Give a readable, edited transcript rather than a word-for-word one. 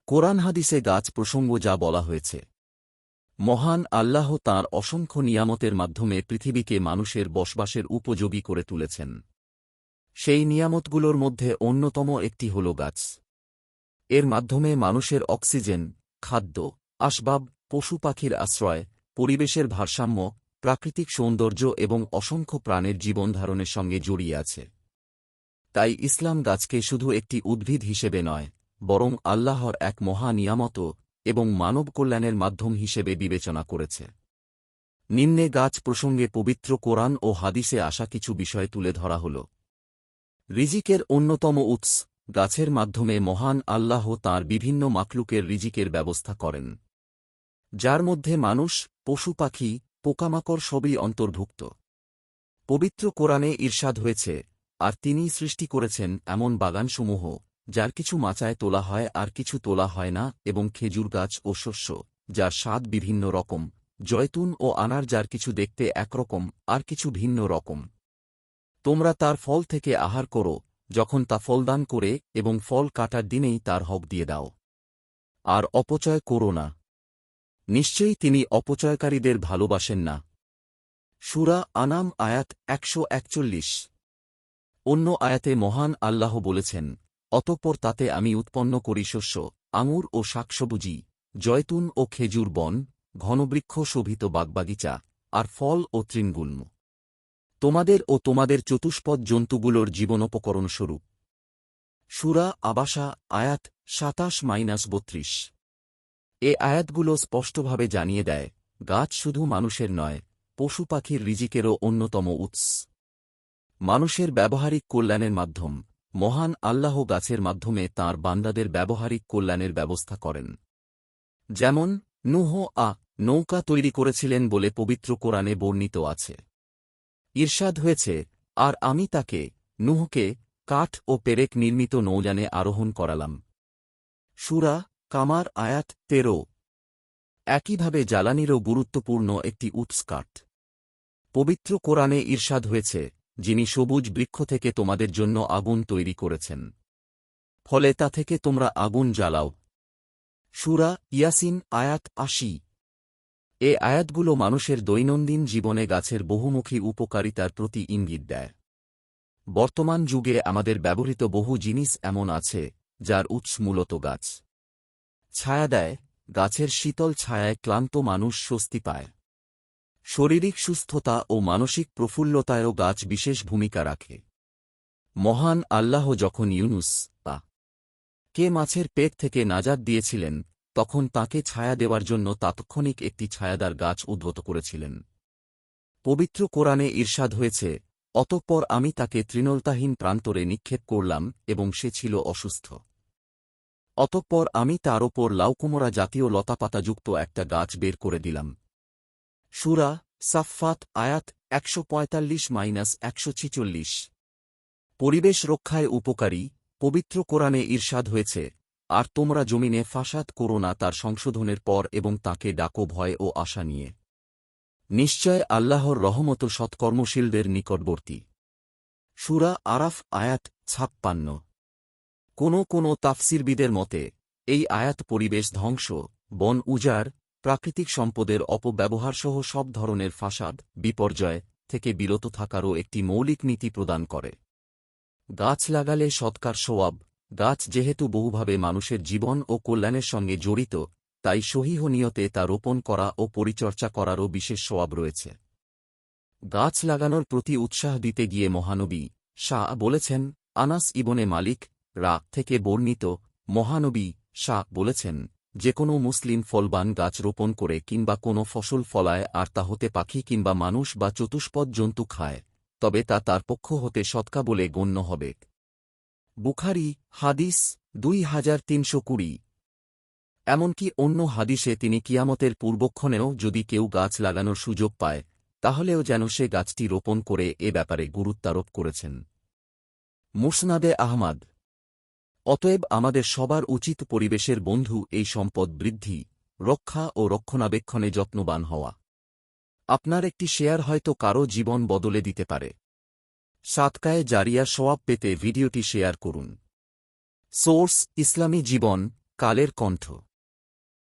কোরআন হাদিসে গাছ প্রসঙ্গ যা বলা হয়েছে। মহান আল্লাহ তাঁর অসংখ্য নিয়ামতের মাধ্যমে পৃথিবীকে মানুষের বসবাসের উপযোগী করে তুলেছেন। সেই নিয়ামতগুলোর মধ্যে অন্যতম একটি হল গাছ। এর মাধ্যমে মানুষের অক্সিজেন, খাদ্য, আসবাব, পশু পাখির আশ্রয়, পরিবেশের ভারসাম্য, প্রাকৃতিক সৌন্দর্য এবং অসংখ্য প্রাণের জীবনধারণের সঙ্গে জড়িয়ে আছে। তাই ইসলাম গাছকে শুধু একটি উদ্ভিদ হিসেবে নয়, বরং আল্লাহর এক মহা নিয়ামত এবং মানব কল্যাণের মাধ্যম হিসেবে বিবেচনা করেছে। নিম্নে গাছ প্রসঙ্গে পবিত্র কোরআন ও হাদিসে আসা কিছু বিষয় তুলে ধরা হল। রিজিকের অন্যতম উৎস। গাছের মাধ্যমে মহান আল্লাহ তাঁর বিভিন্ন মাখলুকের রিজিকের ব্যবস্থা করেন, যার মধ্যে মানুষ, পশু পাখি, পোকামাকড় সবই অন্তর্ভুক্ত। পবিত্র কোরআনে ইরশাদ হয়েছে, আর তিনিই সৃষ্টি করেছেন এমন বাগানসমূহ, যার কিছু মাচায় তোলা হয় আর কিছু তোলা হয় না, এবং খেজুর গাছ ও শস্য, যার স্বাদ বিভিন্ন রকম, জয়তুন ও আনার, যার কিছু দেখতে একরকম আর কিছু ভিন্ন রকম। তোমরা তার ফল থেকে আহার করো যখন তা ফলদান করে, এবং ফল কাটার দিনেই তার হক দিয়ে দাও। আর অপচয় করো না, নিশ্চয়ই তিনি অপচয়কারীদের ভালোবাসেন না। সূরা আনাম আয়াত 141। অন্য আয়াতে মহান আল্লাহ বলেছেন, অতঃপর তাতে আমি উৎপন্ন করি শস্য, আঙুর ও শাকসবুজি, জয়তুন ও খেজুর বন, ঘনবৃক্ষ শোভিত বাগবাগিচা, আর ফল ও তৃণগুল্ম, তোমাদের ও তোমাদের চতুষ্পদ জন্তুগুলোর জীবনোপকরণ স্বরূপ। সূরা আবাসা আয়াত 27-32। এ আয়াতগুলো স্পষ্টভাবে জানিয়ে দেয়, গাছ শুধু মানুষের নয়, পশু পাখির রিজিকেরও অন্যতম উৎস। মানুষের ব্যবহারিক কল্যাণের মাধ্যম। মহান আল্লাহ গাছের মাধ্যমে তাঁর বান্দাদের ব্যবহারিক কল্যাণের ব্যবস্থা করেন। যেমন নূহ নৌকা তৈরি করেছিলেন বলে পবিত্র কোরআনে বর্ণিত আছে। ইরশাদ হয়েছে, আর আমি তাকে, নূহকে, কাঠ ও পেরেক নির্মিত নৌযানে আরোহণ করালাম। সূরা কামার আয়াত 13। একইভাবে জ্বালানিরও গুরুত্বপূর্ণ একটি উৎস কাঠ। পবিত্র কোরআনে ইরশাদ হয়েছে, যিনি সবুজ বৃক্ষ থেকে তোমাদের জন্য আগুন তৈরি করেছেন, ফলে তা থেকে তোমরা আগুন জ্বালাও। সূরা ইয়াসিন আয়াত 80। এ আয়াতগুলো মানুষের দৈনন্দিন জীবনে গাছের বহুমুখী উপকারিতার প্রতি ইঙ্গিত দেয়। বর্তমান যুগে আমাদের ব্যবহৃত বহু জিনিস এমন আছে, যার উৎস মূলত গাছ। ছায়া দেয়, গাছের শীতল ছায়ায় ক্লান্ত মানুষ স্বস্তি পায়। শারীরিক সুস্থতা ও মানসিক প্রফুল্লতায়ও গাছ বিশেষ ভূমিকা রাখে। মহান আল্লাহ যখন ইউনুস কে মাছের পেট থেকে নাজাত দিয়েছিলেন, তখন তাকে ছায়া দেওয়ার জন্য তাৎক্ষণিক একটি ছায়াদার গাছ উদ্গত করেছিলেন। পবিত্র কোরআনে ইরশাদ হয়েছে, অতঃপর আমি তাকে তৃণলতাহীন প্রান্তরে নিক্ষেপ করলাম এবং সে ছিল অসুস্থ। অতঃপর আমি তার ওপর লাউকুমরা জাতীয় লতাপাতাযুক্ত একটা গাছ বের করে দিলাম। সূরা সাফফাত আয়াত 145-146। পরিবেশ রক্ষায় উপকারী। পবিত্র কোরআনে ইরশাদ হয়েছে, আর তোমরা জমিনে ফাসাদ করো না তার সংশোধনের পর, এবং তাকে ডাকো ভয় ও আশা নিয়ে। নিশ্চয় আল্লাহর রহমত সৎকর্মশীলদের নিকটবর্তী। সূরা আরাফ আয়াত 56। কোনো তাফসিরবিদের মতে এই আয়াত পরিবেশ ধ্বংস, বন উজাড়, প্রাকৃতিক সম্পদের অপব্যবহারসহ সব ধরনের ফাসাদ, বিপর্যয় থেকে বিরত থাকারও একটি মৌলিক নীতি প্রদান করে। গাছ লাগালে সৎকার সওয়াব। গাছ যেহেতু বহুভাবে মানুষের জীবন ও কল্যাণের সঙ্গে জড়িত, তাই সহিহ নিয়তে তা রোপণ করা ও পরিচর্যা করারও বিশেষ সওয়াব রয়েছে। গাছ লাগানোর প্রতি উৎসাহ দিতে গিয়ে মহানবী বলেছেন, আনাস ইবনে মালিক থেকে বর্ণিত, মহানবী বলেছেন, যে কোনো মুসলিম ফলবান গাছ রোপণ করে কিংবা কোনো ফসল ফলায়, আর তা হতে পাখি কিংবা মানুষ বা চতুষ্পদ জন্তু খায়, তবে তা তার পক্ষ হতে সদকা বলে গণ্য হবে। বুখারী হাদিস 2320। এমনকি অন্য হাদিসে তিনি কিয়ামতের পূর্বক্ষণেও যদি কেউ গাছ লাগানোর সুযোগ পায়, তাহলেও যেন সে গাছটি রোপণ করে এ ব্যাপারে গুরুত্বারোপ করেছেন। মুসনাদে আহমাদ। অতএব আমাদের সবার উচিত পরিবেশের বন্ধু এই সম্পদ বৃদ্ধি, রক্ষা ও রক্ষণাবেক্ষণে যত্নবান হওয়া। আপনার একটি শেয়ার হয়তো কারো জীবন বদলে দিতে পারে। সাদকায়ে জারিয়া সওয়াব পেতে ভিডিওটি শেয়ার করুন। সোর্স: ইসলামী জীবন, কালের কণ্ঠ।